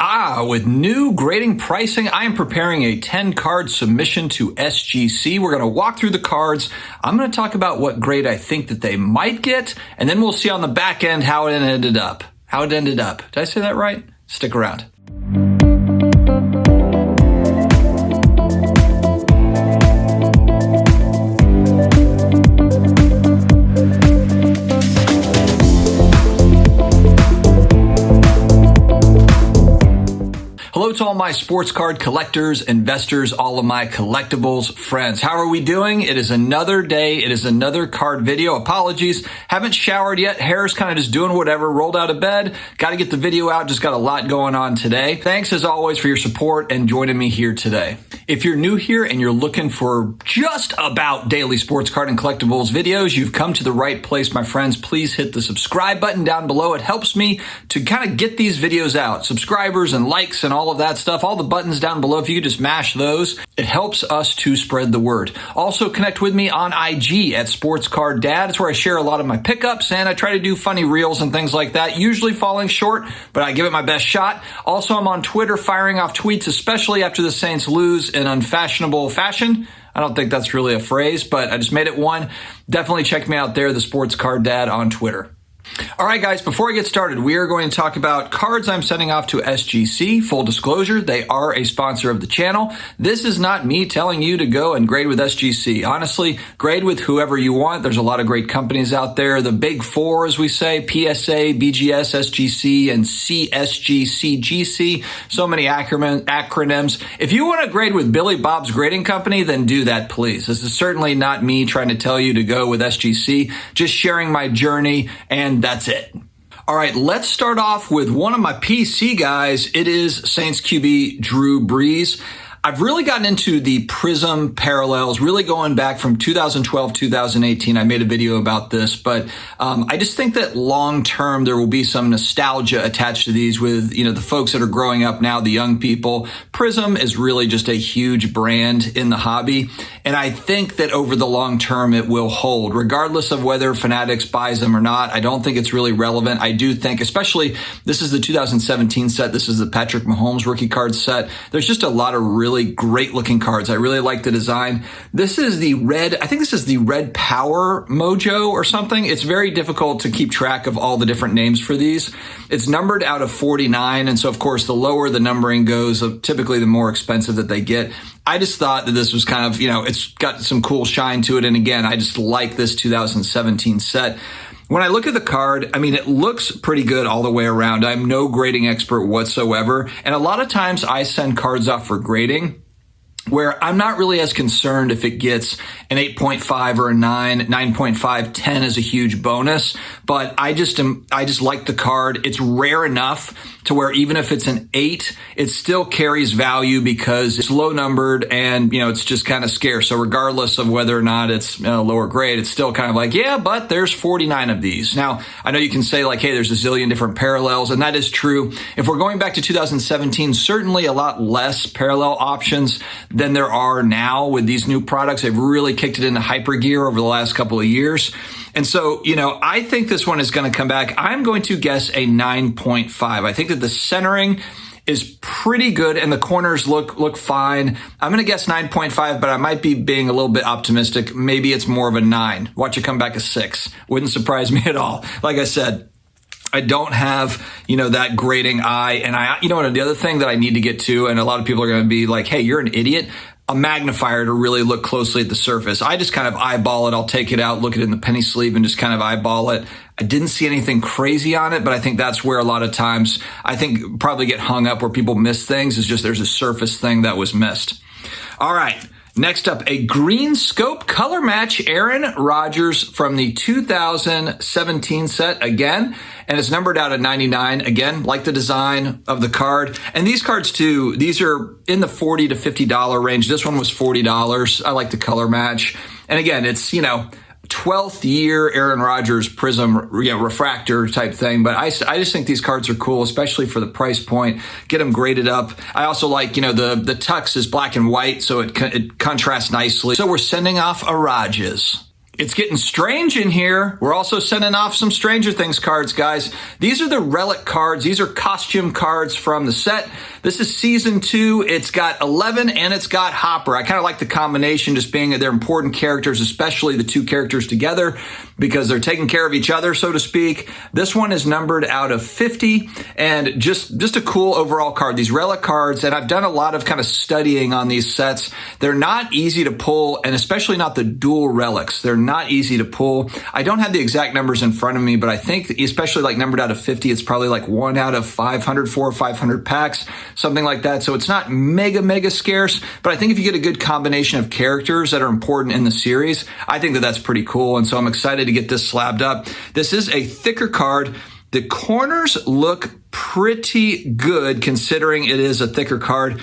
With new grading pricing, I am preparing a 10-card submission to SGC. We're going to walk through the cards. I'm going to talk about what grade I think that they might get, and then we'll see on the back end how it ended up. Did I say that right? Stick around. Hello to all my sports card collectors, investors, all of my collectibles friends. How are we doing? It is another day. It is another card video. Apologies. Haven't showered yet. Hair's kind of just doing whatever. Rolled out of bed. Got to get the video out. Just got a lot going on today. Thanks as always for your support and joining me here today. If you're new here and you're looking for just about daily sports card and collectibles videos, you've come to the right place, my friends. Please hit the subscribe button down below. It helps me to kind of get these videos out. Subscribers and likes and all of that stuff, all the buttons down below, if you could just mash those, it helps us to spread the word. Also connect with me on IG at Sports Card Dad. It's where I share a lot of my pickups and I try to do funny reels and things like that, usually falling short, but I give it my best shot. Also, I'm on Twitter firing off tweets, especially after the Saints lose in unfashionable fashion. I don't think that's really a phrase, but I just made it one. Definitely check me out there, the Sports Card Dad on Twitter. All right, guys, before I get started, we are going to talk about cards I'm sending off to SGC. Full disclosure, they are a sponsor of the channel. This is not me telling you to go and grade with SGC. Honestly, grade with whoever you want. There's a lot of great companies out there. The big four, as we say, PSA, BGS, SGC, and CSG, CGC. So many acronyms. If you want to grade with Billy Bob's Grading Company, then do that, please. This is certainly not me trying to tell you to go with SGC. Just sharing my journey, and that's it. All right, let's start off with one of my PC guys. It is Saints QB Drew Brees. I've really gotten into the Prism parallels, really going back from 2012, 2018. I made a video about this, but I just think that long term there will be some nostalgia attached to these with, the folks that are growing up now, the young people. Prism is really just a huge brand in the hobby, and I think that over the long term it will hold, regardless of whether Fanatics buys them or not. I don't think it's really relevant. I do think, especially this is the 2017 set. This is the Patrick Mahomes rookie card set. There's just a lot of really great looking cards. I really like the design. This is the red, I think this is the red Power Mojo or something. It's very difficult to keep track of all the different names for these. It's numbered out of 49. And so of course, the lower the numbering goes, typically the more expensive that they get. I just thought that this was kind of, it's got some cool shine to it. And again, I just like this 2017 set. When I look at the card, it looks pretty good all the way around. I'm no grading expert whatsoever. And a lot of times I send cards off for grading where I'm not really as concerned if it gets an 8.5 or a 9, 9.5, 10 is a huge bonus. But I just like the card. It's rare enough to where even if it's an 8, it still carries value because it's low numbered and, it's just kind of scarce. So regardless of whether or not it's lower grade, it's still kind of like, yeah, but there's 49 of these. Now, I know you can say like, hey, there's a zillion different parallels, and that is true. If we're going back to 2017, certainly a lot less parallel options than there are now with these new products. They've really kicked it into hyper gear over the last couple of years. And so, I think this one is going to come back. I'm going to guess a 9.5. I think that the centering is pretty good and the corners look fine. I'm going to guess 9.5, but I might be being a little bit optimistic. Maybe it's more of a 9. Watch it come back a 6. Wouldn't surprise me at all. Like I said, I don't have, that grading eye. And the other thing that I need to get to, and a lot of people are going to be like, hey, you're an idiot. A magnifier to really look closely at the surface. I just kind of eyeball it. I'll take it out, look at it in the penny sleeve, and just kind of eyeball it. I didn't see anything crazy on it, but I think that's where a lot of times I think probably get hung up where people miss things is just there's a surface thing that was missed. All right. Next up, a green scope color match Aaron Rodgers from the 2017 set again, and it's numbered out at 99. Again, like the design of the card. And these cards too, these are in the $40 to $50 range. This one was $40. I like the color match. And again, it's, 12th year Aaron Rodgers Prism, refractor type thing. But I just think these cards are cool, especially for the price point. Get them graded up. I also like, the tux is black and white, so it contrasts nicely. So we're sending off a Rodgers. It's getting strange in here. We're also sending off some Stranger Things cards, guys. These are the relic cards. These are costume cards from the set. This is season 2. It's got 11 and it's got Hopper. I kind of like the combination, just being they're important characters, especially the two characters together, because they're taking care of each other, so to speak. This one is numbered out of 50, and just a cool overall card. These relic cards, and I've done a lot of kind of studying on these sets. They're not easy to pull, and especially not the dual relics. They're not easy to pull. I don't have the exact numbers in front of me, but I think especially like numbered out of 50, it's probably like 1 out of 500, 4 or 500 packs, something like that. So it's not mega scarce, but I think if you get a good combination of characters that are important in the series, I think that that's pretty cool. And so I'm excited to get this slabbed up. This is a thicker card. The corners look pretty good considering it is a thicker card.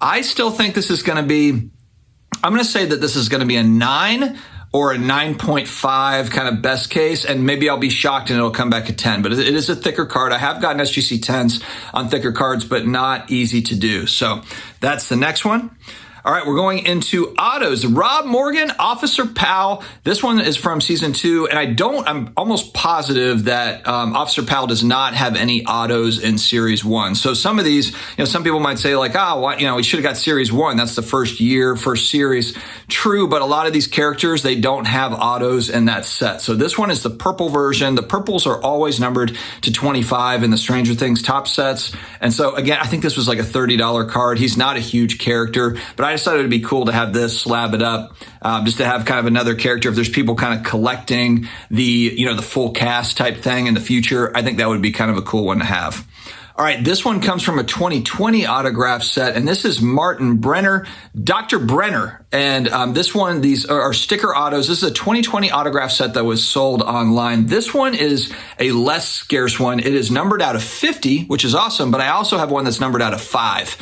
I still think this is going to be, I'm going to say that this is going to be a 9 or a 9.5 kind of best case, and maybe I'll be shocked and it'll come back at 10, but it is a thicker card. I have gotten SGC 10s on thicker cards, but not easy to do. So that's the next one. All right, we're going into autos. Rob Morgan, Officer Powell. This one is from season 2, and I'm almost positive that Officer Powell does not have any autos in series 1. So some of these, some people might say like, we should have got series 1. That's the first series. True, but a lot of these characters, they don't have autos in that set. So this one is the purple version. The purples are always numbered to 25 in the Stranger Things top sets. And so again, I think this was like a $30 card. He's not a huge character, but I decided it'd be cool to have this, slab it up, just to have kind of another character. If there's people kind of collecting the full cast type thing in the future, I think that would be kind of a cool one to have. All right, this one comes from a 2020 autograph set, and this is Martin Brenner, Dr. Brenner. And this one, these are sticker autos. This is a 2020 autograph set that was sold online. This one is a less scarce one. It is numbered out of 50, which is awesome, but I also have one that's numbered out of 5.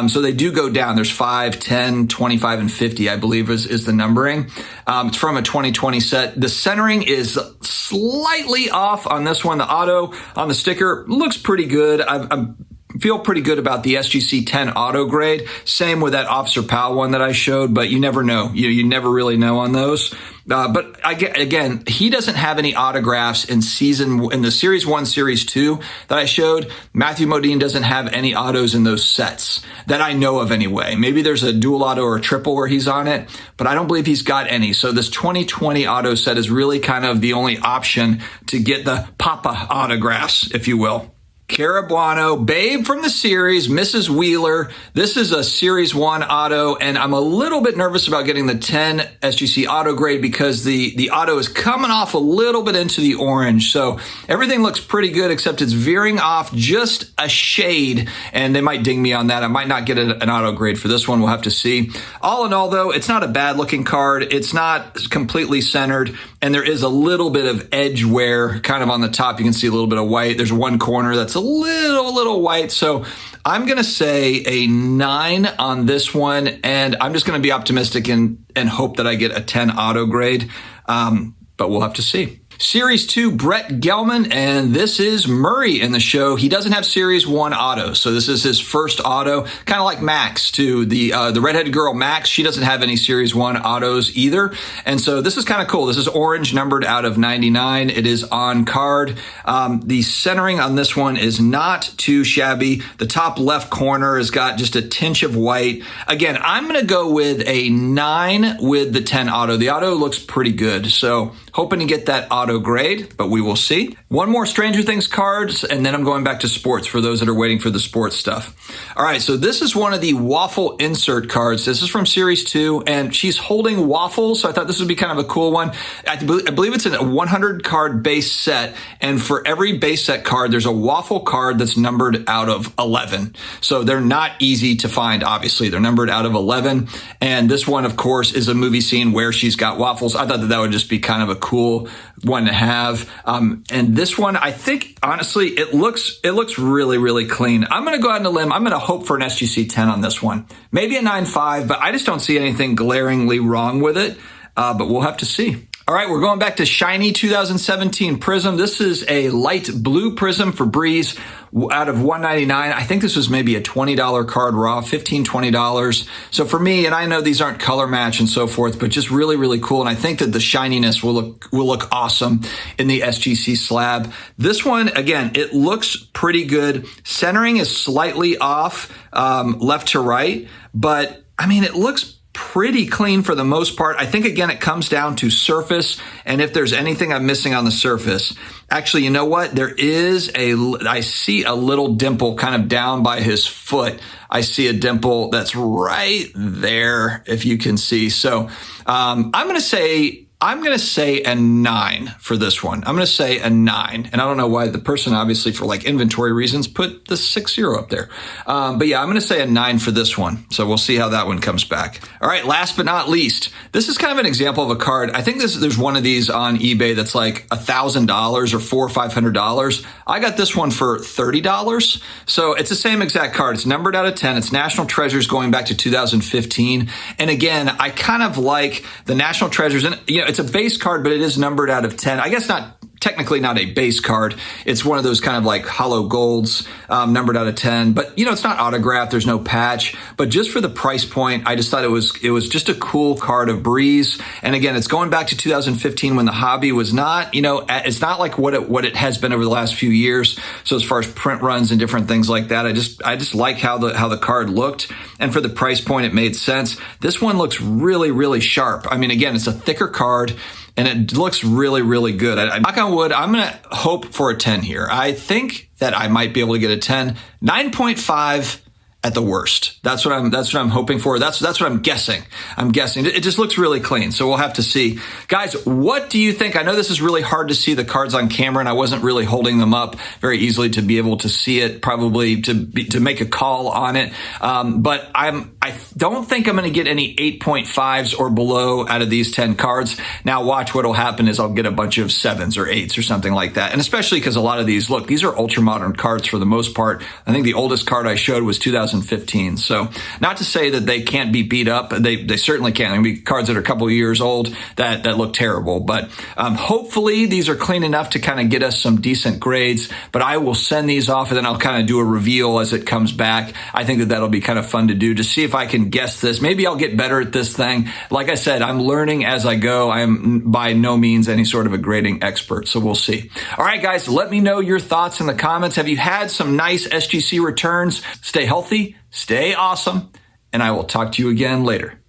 So they do go down. There's 5, 10, 25, and 50, I believe is the numbering. It's from a 2020 set. The centering is slightly off on this one. The auto on the sticker looks pretty good. I feel pretty good about the SGC 10 auto grade. Same with that Officer Powell one that I showed, but you never know. You never really know on those. But again, he doesn't have any autographs in the series 1, series 2 that I showed. Matthew Modine doesn't have any autos in those sets that I know of anyway. Maybe there's a dual auto or a triple where he's on it, but I don't believe he's got any. So this 2020 auto set is really kind of the only option to get the Papa autographs, if you will. Cara Buono, Babe from the series, Mrs. Wheeler. This is a Series 1 auto, and I'm a little bit nervous about getting the 10 SGC auto grade because the auto is coming off a little bit into the orange. So everything looks pretty good, except it's veering off just a shade, and they might ding me on that. I might not get an auto grade for this one. We'll have to see. All in all, though, it's not a bad looking card. It's not completely centered, and there is a little bit of edge wear kind of on the top. You can see a little bit of white. There's one corner that's a little white. So I'm going to say a 9 on this one. And I'm just going to be optimistic and hope that I get a 10 auto grade. But we'll have to see. Series 2, Brett Gelman, and this is Murray in the show. He doesn't have Series 1 auto, so this is his first auto, kind of like Max, too. The redheaded girl, Max, she doesn't have any Series 1 autos either, and so this is kind of cool. This is orange, numbered out of 99. It is on card. The centering on this one is not too shabby. The top left corner has got just a tinge of white. Again, I'm going to go with a 9 with the 10 auto. The auto looks pretty good, so hoping to get that auto grade, but we will see. One more Stranger Things cards, and then I'm going back to sports for those that are waiting for the sports stuff. All right, so this is one of the Waffle Insert cards. This is from Series 2, and she's holding waffles, so I thought this would be kind of a cool one. I believe it's a 100 card base set, and for every base set card, there's a waffle card that's numbered out of 11. So they're not easy to find, obviously. They're numbered out of 11, and this one, of course, is a movie scene where she's got waffles. I thought that would just be kind of a cool one to have. And this one, I think, honestly, it looks really clean. I'm going to go out on a limb. I'm going to hope for an SGC 10 on this one. Maybe a 9.5, but I just don't see anything glaringly wrong with it. But we'll have to see. All All right, we're going back to shiny 2017 Prism. This is a light blue Prism for Brees out of $199. I think this was maybe a $20 card raw, $15, $20. So for me, and I know these aren't color match and so forth, but just really, really cool. And I think that the shininess will look awesome in the SGC slab. This one, again, it looks pretty good. Centering is slightly off, left to right, but I mean, it looks pretty clean for the most part. I think, again, it comes down to surface and if there's anything I'm missing on the surface. Actually, you know what? I see a little dimple kind of down by his foot. I see a dimple that's right there, if you can see. So I'm going to say a 9 for this one. I'm going to say a 9. And I don't know why the person, obviously for like inventory reasons, put the 60 up there. But yeah, I'm going to say a 9 for this one. So we'll see how that one comes back. All right, last but not least, this is kind of an example of a card. I think there's one of these on eBay that's like $1,000 or $400 or $500. I got this one for $30. So it's the same exact card. It's numbered out of 10. It's National Treasures going back to 2015. And again, I kind of like the National Treasures. And, you know, it's a base card, but it is numbered out of 10. I guess technically not a base card. It's one of those kind of like hollow golds, numbered out of 10. But, you know, it's not autographed. There's no patch. But just for the price point, I just thought it was just a cool card of Brees. And again, it's going back to 2015 when the hobby was not, you know, it's not like what it has been over the last few years. So as far as print runs and different things like that, I just like how the card looked. And for the price point, it made sense. This one looks really, really sharp. I mean, again, it's a thicker card. And it looks really, really good. Knock on wood, I'm going to hope for a 10 here. I think that I might be able to get a 10. 9.5 at the worst. That's what I'm hoping for. That's what I'm guessing. It just looks really clean. So we'll have to see. Guys, what do you think? I know this is really hard to see the cards on camera and I wasn't really holding them up very easily to be able to see it, probably to make a call on it. But I don't think I'm going to get any 8.5s or below out of these 10 cards. Now watch what'll happen is I'll get a bunch of 7s or 8s or something like that. And especially because a lot of these are ultra modern cards for the most part. I think the oldest card I showed was 2015. So not to say that they can't be beat up. They certainly can. There can be cards that are a couple of years old that look terrible. But hopefully these are clean enough to kind of get us some decent grades. But I will send these off and then I'll kind of do a reveal as it comes back. I think that'll be kind of fun to do to see if I can guess this. Maybe I'll get better at this thing. Like I said, I'm learning as I go. I am by no means any sort of a grading expert. So we'll see. All right, guys, let me know your thoughts in the comments. Have you had some nice SGC returns? Stay healthy. Stay awesome, and I will talk to you again later.